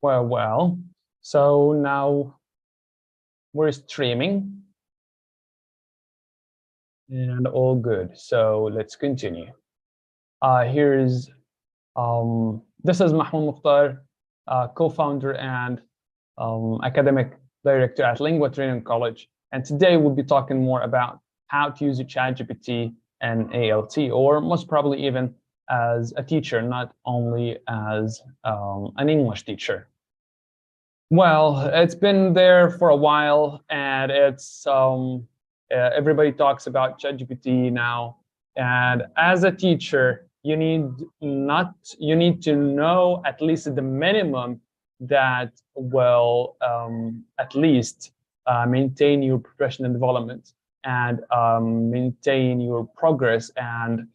Well. So now we're streaming and all good. So let's continue. This is Mahmoud Mukhtar, co-founder and academic director at Lingua Training College. And today we'll be talking more about how to use ChatGPT and ELT, or most probably even as a teacher, not only as an English teacher. Well, it's been there for a while, and it's everybody talks about ChatGPT now. And as a teacher, you need to know at least the minimum that will at least maintain your professional development and maintain your progress and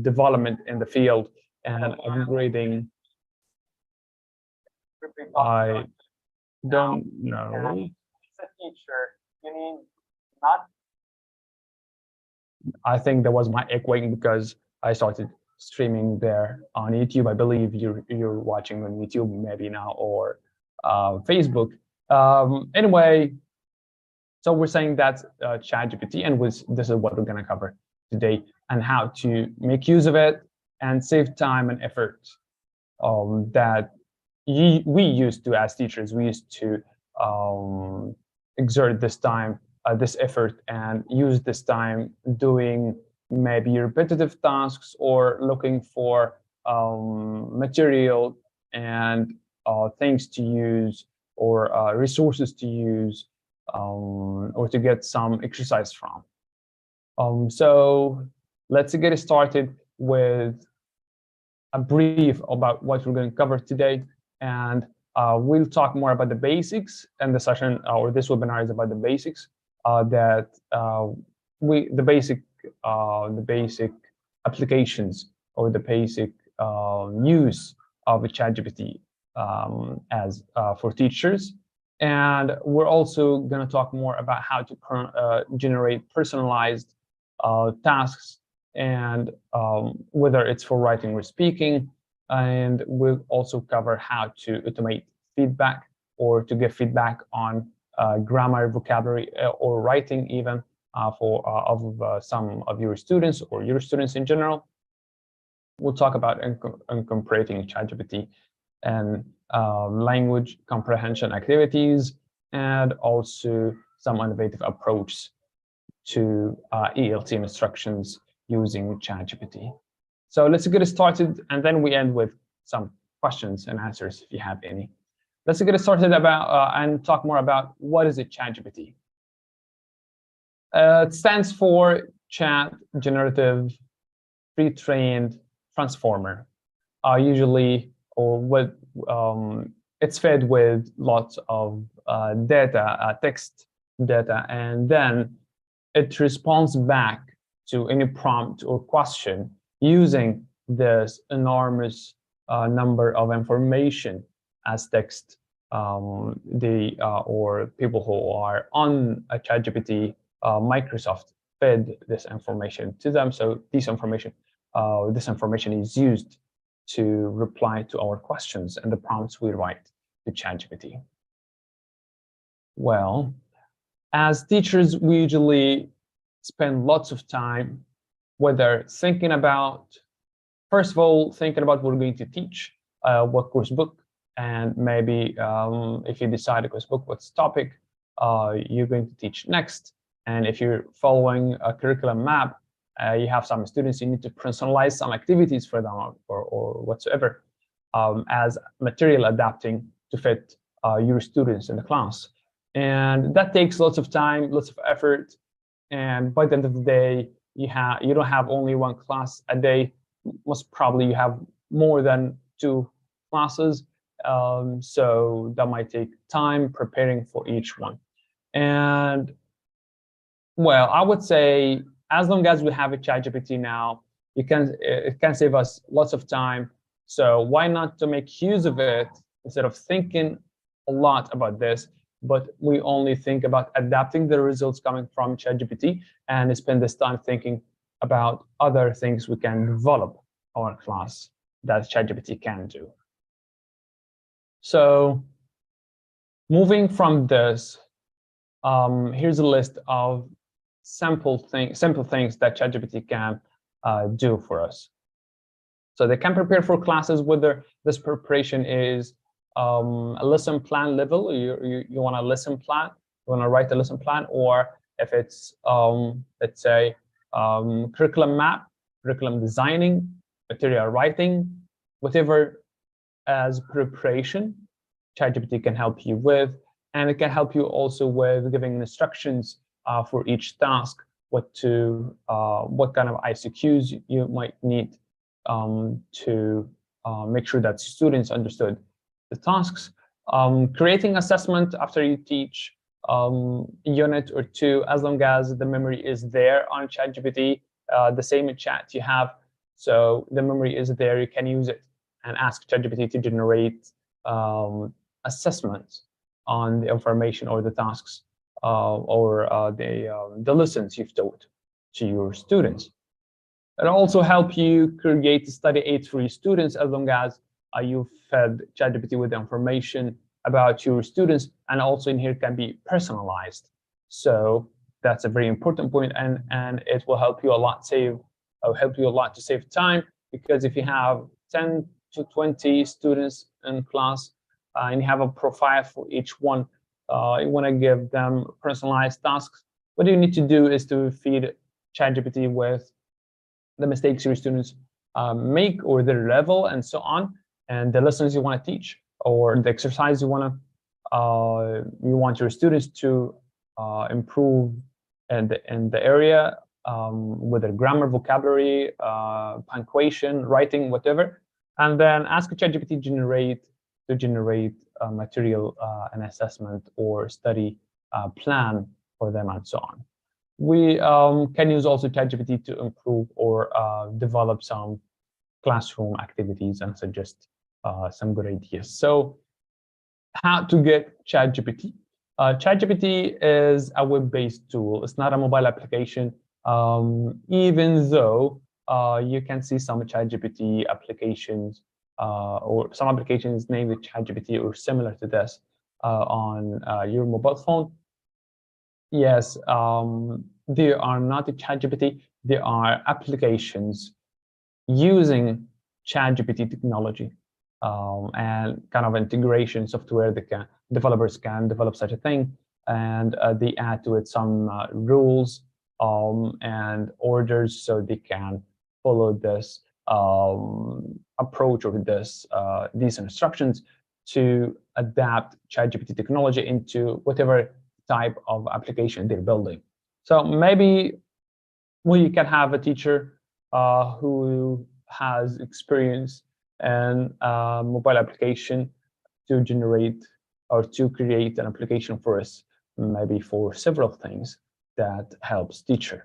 development in the field and upgrading. I don't know. As a teacher, you need not. I think that was my echoing because I started streaming there on YouTube. I believe you're watching on YouTube maybe now, or Facebook. Anyway, so we're saying that's ChatGPT, and this is what we're going to cover today, and how to make use of it and save time and effort that we used to, as teachers, we used to exert this time, this effort, and use this time doing maybe repetitive tasks or looking for material and things to use, or resources to use, or to get some exercise from. So let's get started with a brief about what we're going to cover today. And we'll talk more about the basics, and the session or this webinar is about the basics the basic applications or the basic use of ChatGPT as for teachers. And we're also going to talk more about how to generate personalized tasks, and whether it's for writing or speaking. And we'll also cover how to automate feedback, or to give feedback on grammar, vocabulary, or writing even for some of your students, or your students in general. We'll talk about incorporating ChatGPT and language comprehension activities, and also some innovative approaches to ELT instructions using ChatGPT. So let's get started, and then we end with some questions and answers if you have any. Let's get started about and talk more about what is ChatGPT. It stands for Chat Generative Pre-trained Transformer. Usually, or what it's fed with lots of data, text data, and then it responds back to any prompt or question using this enormous number of information as text. Or people who are on a ChatGPT, Microsoft fed this information to them. So this information is used to reply to our questions and the prompts we write to ChatGPT. Well, as teachers, we usually spend lots of time whether thinking about, first of all, thinking about what we're going to teach, what course book, and maybe if you decide a course book, what's topic you're going to teach next. And if you're following a curriculum map, you have some students, you need to personalize some activities for them, or whatsoever, as material adapting to fit your students in the class. And that takes lots of time, lots of effort. And by the end of the day, you don't have only one class a day. Most probably you have more than 2 classes. So that might take time preparing for each one. And well, I would say as long as we have a ChatGPT now, it can save us lots of time. So why not to make use of it instead of thinking a lot about this, but we only think about adapting the results coming from ChatGPT, and spend this time thinking about other things we can develop our class that ChatGPT can do. So moving from this, here's a list of simple things that ChatGPT can do for us. So they can prepare for classes, whether this preparation is a lesson plan level, you want a lesson plan, you want to write a lesson plan, or if it's, let's say, curriculum map, curriculum designing, material writing, whatever as preparation, ChatGPT can help you with. And it can help you also with giving instructions for each task, what kind of ICQs you might need to make sure that students understood the tasks. Creating assessment after you teach a unit or two, as long as the memory is there on ChatGPT, the same chat you have. So the memory is there, you can use it and ask ChatGPT to generate assessments on the information or the tasks or the lessons you've taught to your students. It'll also help you create study aids for your students, as long as you fed ChatGPT with information about your students, and also in here can be personalized. So that's a very important point, and it will help you a lot to save time, because if you have 10 to 20 students in class and you have a profile for each one, you want to give them personalized tasks. What you need to do is to feed ChatGPT with the mistakes your students make, or their level, and so on, and the lessons you want to teach, or the exercise you want your students to improve in the area, whether grammar, vocabulary, punctuation, writing, whatever, and then ask ChatGPT to generate material, an assessment or study plan for them, and so on. We can use also ChatGPT to improve or develop some classroom activities and suggest some good ideas. So how to get ChatGPT? ChatGPT is a web-based tool. It's not a mobile application, even though you can see some ChatGPT applications or some applications named ChatGPT or similar to this on your mobile phone. Yes, they are not a ChatGPT. They are applications using ChatGPT technology and kind of integration software that developers can develop such a thing, and they add to it some rules and orders, so they can follow this approach or these instructions to adapt ChatGPT technology into whatever type of application they're building. So maybe we can have a teacher who has experience in mobile application to generate or to create an application for us, maybe for several things that helps teachers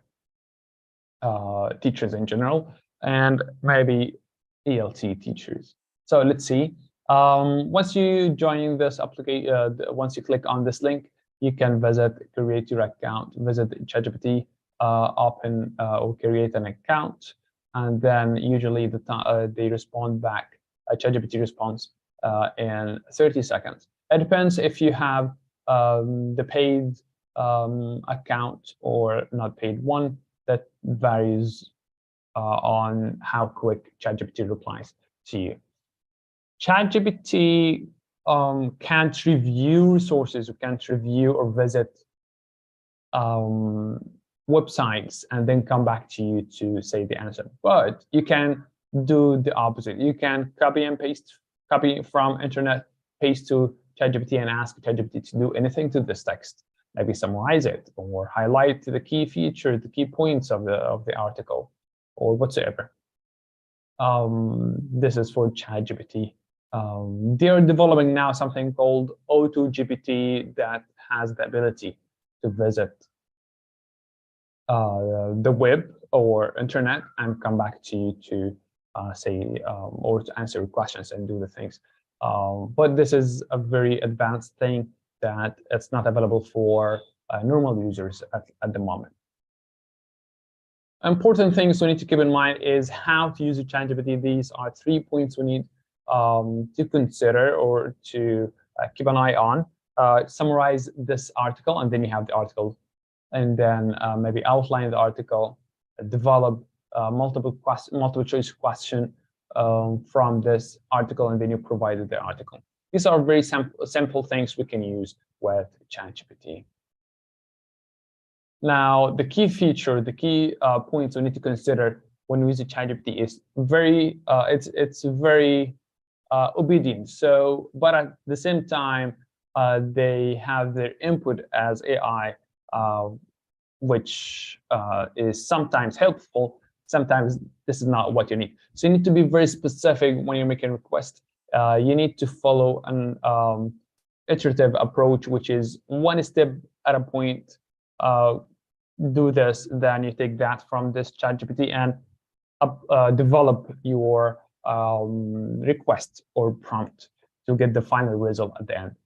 in general, and maybe ELT teachers. So let's see. Once you join this application, once you click on this link, you can create your account, visit ChatGPT, open or create an account, and then usually they respond back. ChatGPT responds in 30 seconds. It depends if you have the paid account or not paid one. That varies on how quick ChatGPT replies to you. ChatGPT can't review resources, or can't review or visit websites and then come back to you to say the answer. But you can do the opposite. You can copy from internet, paste to ChatGPT, and ask ChatGPT to do anything to this text. Maybe summarize it, or highlight the key feature, the key points of the article, or whatsoever. This is for ChatGPT. They are developing now something called AutoGPT that has the ability to visit the web or internet and come back to you to say or to answer your questions and do the things. But this is a very advanced thing that it's not available for normal users at the moment. Important things we need to keep in mind is how to use ChatGPT. These are 3 points we need to consider or to keep an eye on. Summarize this article, and then you have the article, and then maybe outline the article, develop multiple choice question from this article, and then you provided the article. These are very simple things we can use with ChatGPT. Now, the key feature, the key points we need to consider when we use ChatGPT is it's very obedient. So, but at the same time, they have their input as AI, which is sometimes helpful. Sometimes this is not what you need. So you need to be very specific when you're making a request. You need to follow an iterative approach, which is one step at a point. Do this, then you take that from this ChatGPT and develop your request or prompt to get the final result at the end.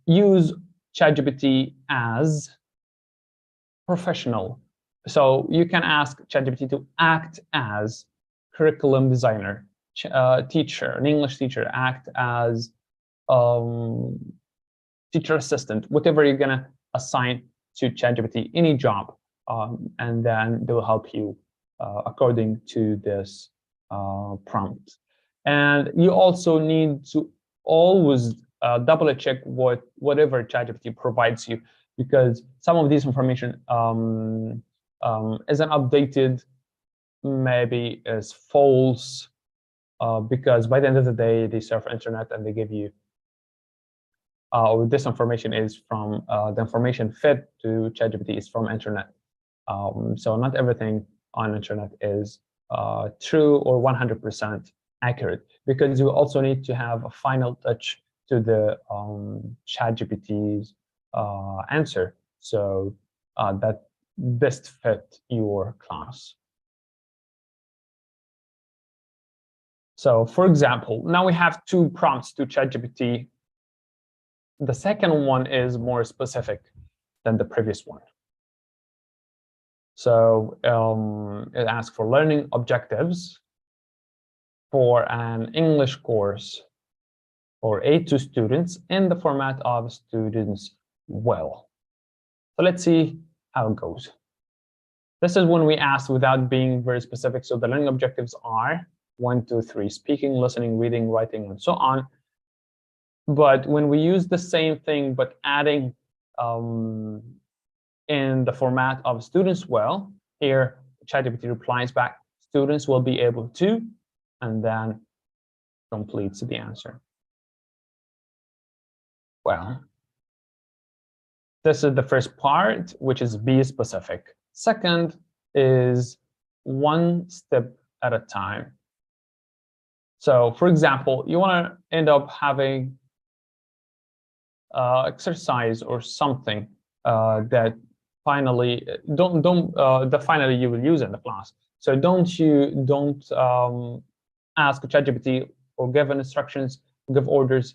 Use ChatGPT as professional. So you can ask ChatGPT to act as curriculum designer, teacher, an English teacher, act as teacher assistant, whatever you're gonna assign to ChatGPT, any job, and then they will help you according to this prompt. And you also need to always double check whatever ChatGPT provides you, because some of this information isn't updated, maybe is false, because by the end of the day, they serve internet and they give you this information is from the information fed to ChatGPT is from internet. So not everything on internet is true or 100% accurate, because you also need to have a final touch to the ChatGPT's answer, so that best fit your class. So for example, now we have two prompts to ChatGPT. The second one is more specific than the previous one. So it asks for learning objectives for an English course for A2 students in the format of students well. So let's see how it goes. This is when we ask without being very specific. So the learning objectives are 1, 2, 3, speaking, listening, reading, writing, and so on. But when we use the same thing, but adding in the format of students well, here ChatGPT replies back, students will be able to, and then completes the answer. Well, this is the first part, which is be specific. Second is one step at a time. So for example, you want to end up having exercise or something that finally finally you will use in the class. So don't ask ChatGPT or give instructions, give orders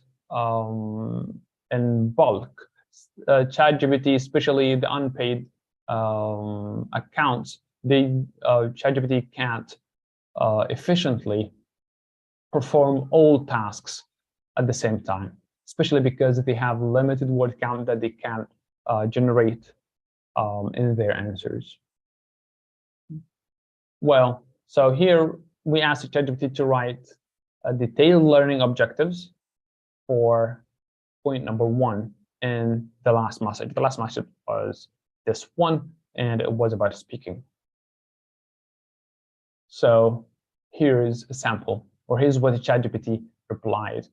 in bulk. ChatGPT, especially the unpaid accounts, ChatGPT can't efficiently perform all tasks at the same time, especially because they have limited word count that they can generate in their answers. Well, so here we asked ChatGPT to write detailed learning objectives for point number 1 in the last message. The last message was this one, and it was about speaking. So here is a sample, or here's what the ChatGPT replied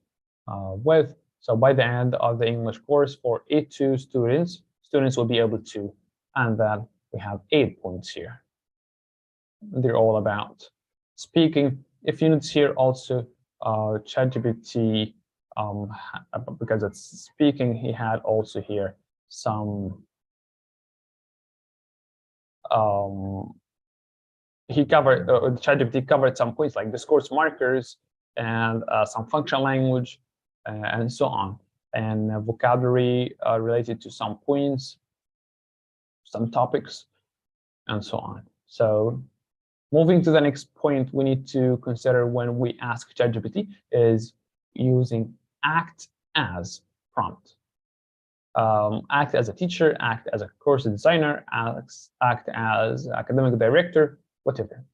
with. So by the end of the English course for A2 students, students will be able to, and then we have 8 points here. They're all about speaking. If you notice here also, ChatGPT, because it's speaking, he had also here some ChatGPT covered some points like discourse markers and some functional language and so on, and vocabulary related to some points, some topics, and so on. So Moving to the next point we need to consider when we ask ChatGPT is using act as prompt. Act as a teacher, act as a course designer, act as academic director, whatever.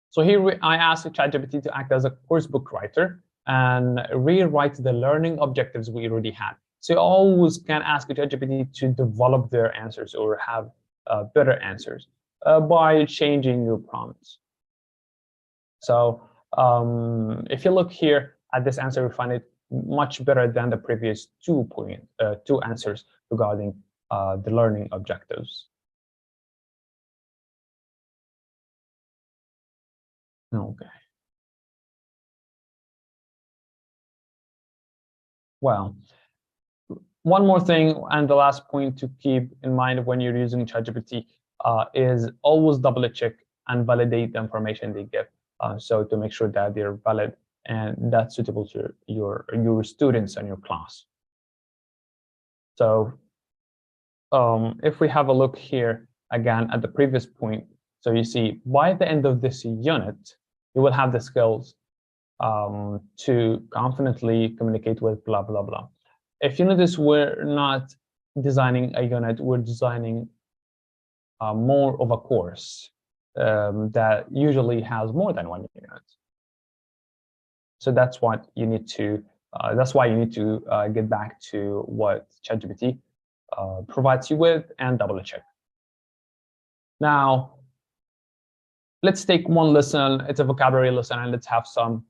So here I asked ChatGPT to act as a course book writer and rewrite the learning objectives we already had. So you always can ask ChatGPT to develop their answers or have better answers by changing your prompts. So if you look here at this answer, we find it much better than the previous two answers regarding the learning objectives. Okay. Well, one more thing, and the last point to keep in mind when you're using ChatGPT is always double check and validate the information they give. So to make sure that they're valid and that's suitable to your students and your class. So if we have a look here again at the previous point, so you see by the end of this unit, you will have the skills to confidently communicate with blah, blah, blah. If you notice, we're not designing a unit, we're designing more of a course that usually has more than one unit. So that's what you need to, that's why you need to get back to what ChatGPT provides you with and double check. Now, let's take one lesson, it's a vocabulary lesson, and let's have some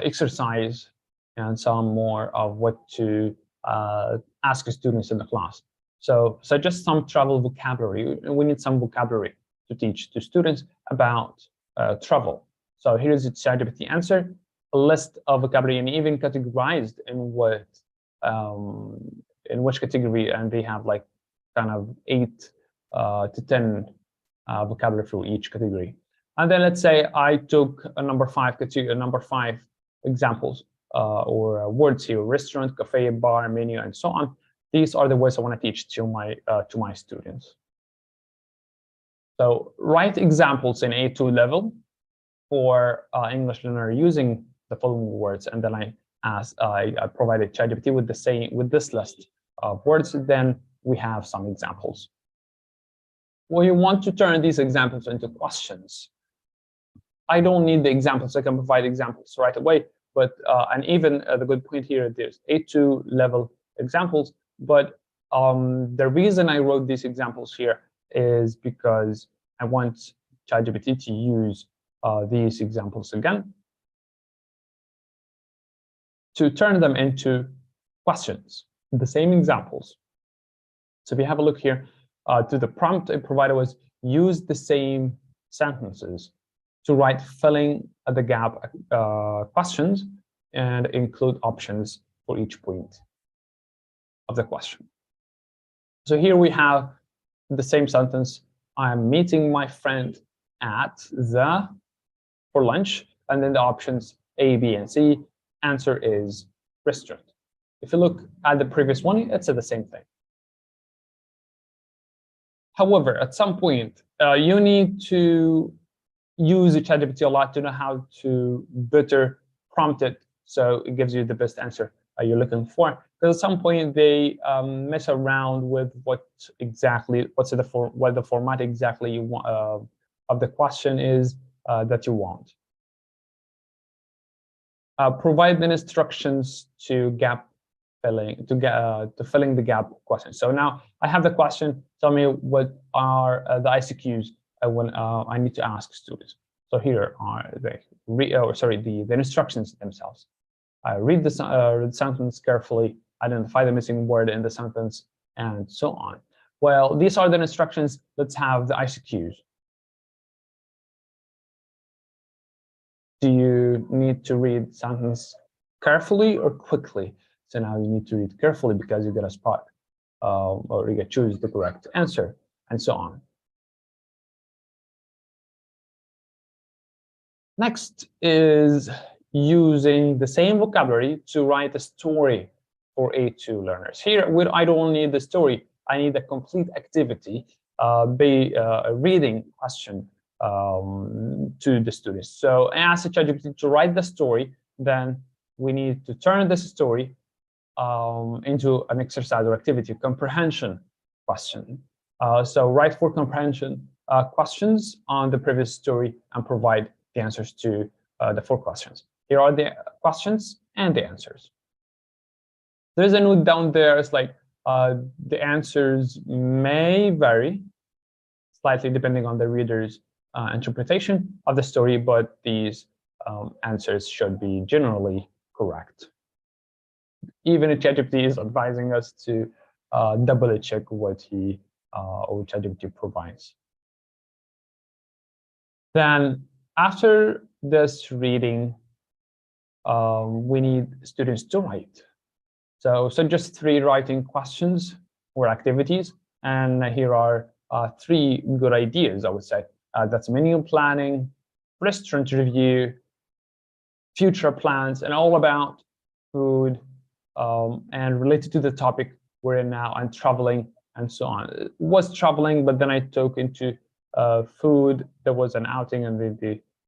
exercise and some more of what to ask students in the class. So just some travel vocabulary. We need some vocabulary to teach to students about travel. So here's the ChatGPT answer, a list of vocabulary and even categorized in what in which category, and they have like kind of 8 to 10 vocabulary for each category. And then let's say I took a number 5 examples or words here: restaurant, cafe, bar, menu, and so on. These are the words I want to teach to my students. So write examples in A2 level for English learner using the following words, and then I provided ChatGPT with this list of words. Then we have some examples. We want to turn these examples into questions. I don't need the examples. I can provide examples right away. But and even the good point here, there's A2 level examples. But the reason I wrote these examples here is because I want ChatGPT to use these examples again to turn them into questions, the same examples. So if you have a look here, to the prompt I provided was use the same sentences to write filling the gap questions and include options for each point of the question. So here we have the same sentence. I'm meeting my friend at for lunch, and then the options A, B, and C. Answer is restaurant. If you look at the previous one, it said the same thing. However, at some point, you need to use the ChatGPT a lot to know how to better prompt it so it gives you the best answer you're looking for. Because at some point they mess around with what the format exactly you want of the question is that you want. Provide the instructions to filling the gap question. So now I have the question. Tell me what are the ICQs when I need to ask students. So here are the instructions themselves. Read the sentence carefully, identify the missing word in the sentence, and so on. Well, these are the instructions. Let's have the ICQs. Do you need to read sentence carefully or quickly? So now you need to read carefully because you get a spot, or you get choose the correct answer, and so on. Next is using the same vocabulary to write a story for A2 learners. Here, I don't need the story. I need a complete activity, a reading question to the students. So I asked ChatGPT to write the story. Then we need to turn this story into an exercise or activity, comprehension question. So write 4 comprehension questions on the previous story and provide the answers to the 4 questions. Here are the questions and the answers. There's a note down there. It's like the answers may vary slightly depending on the reader's interpretation of the story, but these answers should be generally correct. Even if ChatGPT is advising us to double check what ChatGPT provides. Then after this reading, we need students to write. So just 3 writing questions or activities, and here are 3 good ideas, I would say. That's menu planning, restaurant review, future plans, and all about food and related to the topic we're in now, and traveling and so on. It was traveling, but then I took into food. There was an outing, and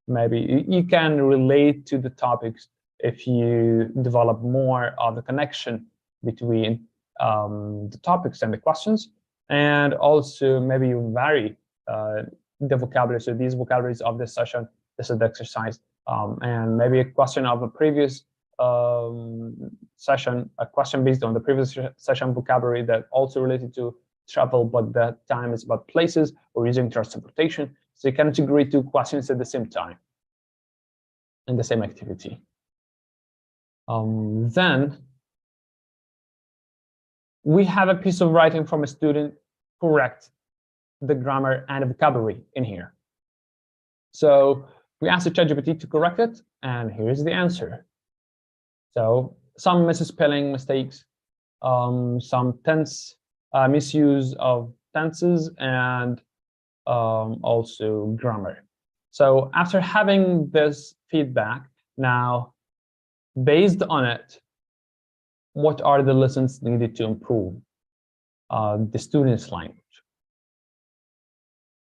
maybe you can relate to the topics if you develop more of the connection between the topics and the questions, and also maybe you vary the vocabulary. So these vocabularies of this session, this is the exercise, and maybe a question of a previous session, a question based on the previous session vocabulary that also related to travel, but that time is about places or using transportation. So you can integrate 2 questions at the same time in the same activity. Then we have a piece of writing from a student, correct the grammar and vocabulary in here. So we asked the ChatGPT to correct it, and here's the answer. So some misspelling mistakes, some tense misuse of tenses, and also grammar. So after having this feedback, now based on it, what are the lessons needed to improve the student's language?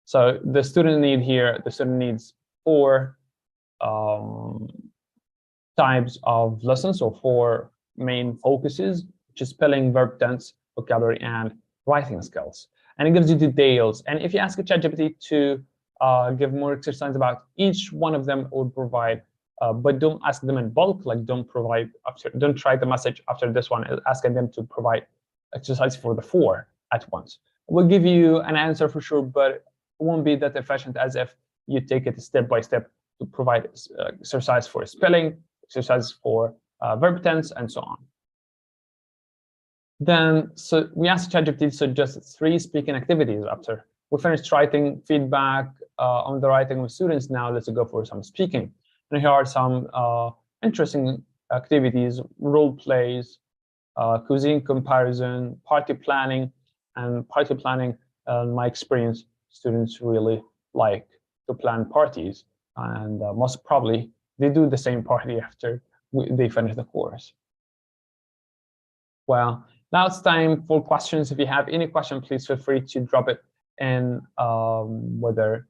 So the student needs 4 types of lessons, or 4 main focuses, which is spelling, verb tense, vocabulary, and writing skills. And it gives you details. And if you ask a ChatGPT to give more exercise about each one of them, it would provide, but don't ask them in bulk, like don't try the message after this one, asking them to provide exercise for the 4 at once. It will give you an answer for sure, but it won't be that efficient as if you take it step by step to provide exercise for spelling, exercise for verb tense, and so on. Then, so we asked ChatGPT to suggest 3 speaking activities after we finished writing feedback on the writing with students. Now let's go for some speaking. And here are some interesting activities: role plays, cuisine comparison, party planning. And party planning, in my experience, students really like to plan parties, and most probably they do the same party after they finish the course. Well, now it's time for questions. If you have any question, please feel free to drop it in whether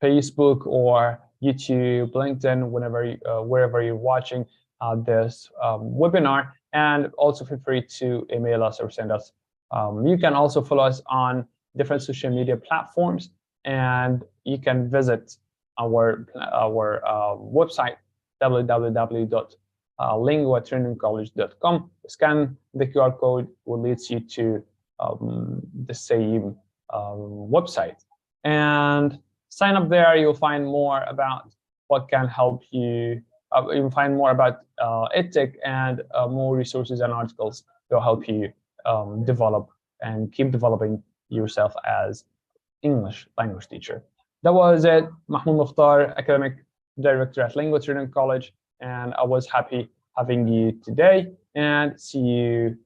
Facebook or YouTube, LinkedIn, wherever you're watching this webinar. And also feel free to email us or send us. You can also follow us on different social media platforms, and you can visit our website, www.linguatrainingcollege.com. Scan the QR code, will lead you to the same website. And sign up there. You'll find more about what can help you. You'll find more about EdTech and more resources and articles that will help you develop and keep developing yourself as English language teacher. That was it. Mahmoud Mukhtar, Academic Director at Linguae Training College, and I was happy having you today, and see you